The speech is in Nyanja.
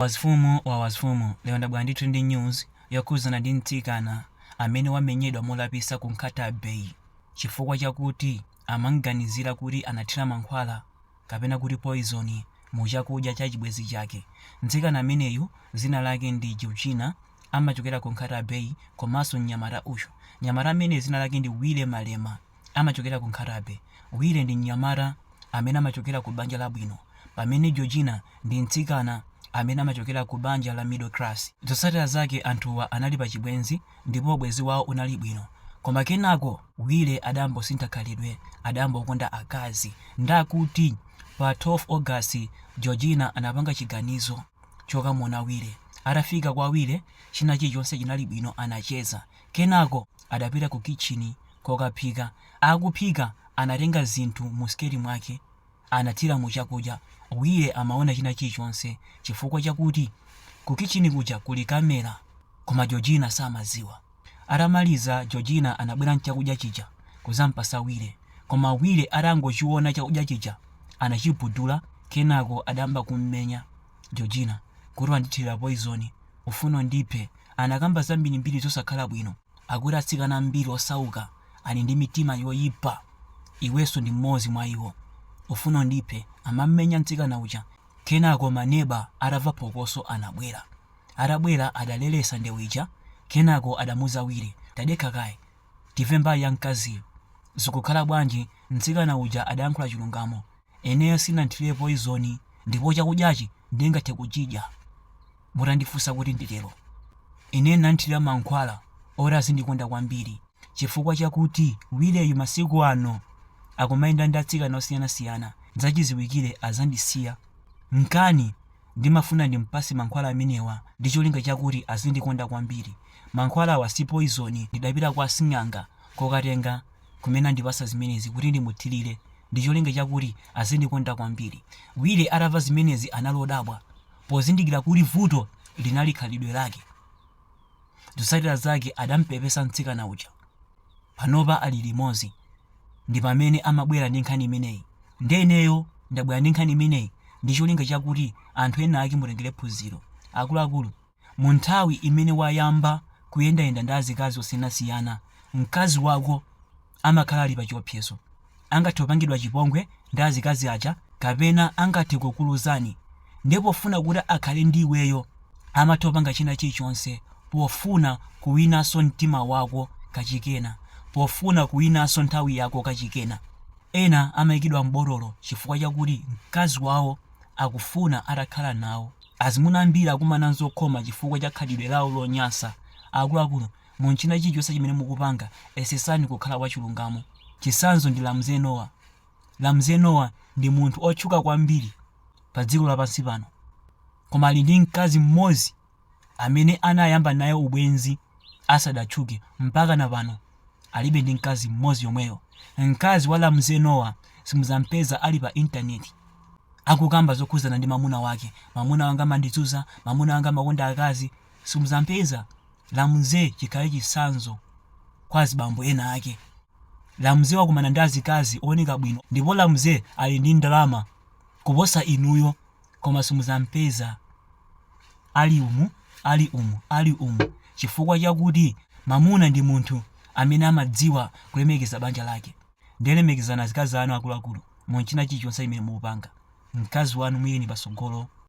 Wazifumu wa wazifumu lero ndabwera ndi trending news yokhuzana ndi mtsikana amene wamenyedwa molapisa ku Nkhata Bay chifukwa chakuti amanganizira kuti anathira mankhwala kapena kuti poison mu chakudya cha chibwenzi chake. Mtsikana ameneyu zina lake ndi Georgina, amachokera ku Nkhata Bay, komanso mnyamata uyu. Mnyamata amene zina lake ndi Wile Malema, amachokera ku Nkhata Bay. Wile ndi mnyamata amene amachokera ku banja labwino, pamene Georgina ndi mtsikana amene amachokera ku banja la middle class. Zotsatira zake anthuwa anali pa chibwenzi ndipo ubwenzi wawo unali bwino, koma kenako Wile adambosintha khalidwe, adambokonda akazi. Ndakuti pa 12 August Georgina anapanga chiganizo chokamona Wile. Atafika kwa Wile china chilichonse chinali bwino, anacheza. Kenako adapita ku kitchen kokaphika. Akuphika anatenga zinthu mu sketi mwake anathira mu chakudya. Wile amaona china chilichonse chifukwa chakuti ku kitchen kuja kuli kamera, koma Georgina samaziwa. Atamaliza Georgina anabwera mchakudya chija kuzampasa Wile, koma Wile atangochiona chakudya chija anachibudula. Kenako adamba kummenya Georgina kuti wandithira poison, ufuna ndiphe. Anakamba zambirimbiri zosakhala bwino, akuti atsikana ambiri osauka ali ndi mitima yoyipa, iwenso ndi mmodzi mwa iwo, ufuna ndiphe. Amammenya mtsikana uja. Kenako maneba atamva phokoso anabwera. Atabwera adalelesa ndewija. Kenako adamuza Wile, tadekha kaye timve mbali ya mkaziyo, zikukhala bwanji? Mtsikana uja adayankhula chilungamo, eneyo sinanthire poison ndipo chakudyachi ndingathe kuchidya. Mutandifunsa kuti nditero, ine nanthira mankhwala ora azindikonda kwambiri chifukwa chakuti Wileyu masiku ano akumayenda ndi atsikana osiyanasiyana. Zachiziwikire azandisiya nkani ndimafuna ndimpase mankhwala amenewa ndi cholinga chakuti azindikonda kwambiri. Mankhwala awa si poison, ndidapita kwa sing'anga kokatenga kumene andipasa zimenezi kuti ndimuthirire ndi cholinga chakuti azindikonda kwambiri. Wile atamva zimenezi analodabwa pozindikira kuti vuto linali khalidwe lake. Zotsatira zake adampepesa mtsikana uja. Panopa ali limodzi, ndi pamene amabwera ndi nkhani imeneyi. Ndeneyo ndabwera ndi nkhani imeneyi ndi cholinga chakuti anthu ena ake mutengere phunziro. Akuluakulu, mu nthawi imene wayamba kuyendayenda ndi azikazi osiyanasiyana, mkazi wako amakhala ali pa chiopsezo. Angathe kupangidwa chipongwe ndi azikazi aja, kapena angathe kukuluzani. Ndipo funa kuti akhale ndi iweyo, amathe kupanga china chilichonse pofuna kuwinanso mtima wako kachikena, pofuna kuwinanso nthawi yako kachikena. Ena amayikidwa m'botolo chifukwa chakuti mkazi wawo akufuna atakhala nawo. Azimuna ambiri akumana zokhoma chifukwa cha khalidwe lawo lonyansa. Akuluakulu, mu china chilichonse chimene mukupanga esesani kukhala wachilungamo. Chisanzo ndi Lamzee Noah. Lamzee Noah ndi munthu otchuka kwambiri pa dziko lapansi pano, koma ali ndi mkazi mmodzi amene anayamba naye ubwenzi asadatchuke. Mpaka na pano alibe ndi mkazi mmodzi yomweyo. Mkazi wa Lamzee Noah simuzampeza ali pa intaneti akukamba zokhuzana ndi mamuna wake. Mamuna wanga mandidzuza, mamuna wanga makonda akazi. Simuzampeza. Lamzee chikhale chisanzo kwa azibambo ena ake. Lamzee wakumana ndi azikazi ooneka bwino, ndipo Lamzee ali ndi ndalama kuposa inuyo, koma simuzampeza. Ali umu chifukwa chakuti mamuna ndi munthu amene amadziwa kulemekeza banja lake. Ndelemekezana azikazi anu akuluakulu mu china chilichonse chimene mukupanga. Mkazi wanu muyeni pasogolo.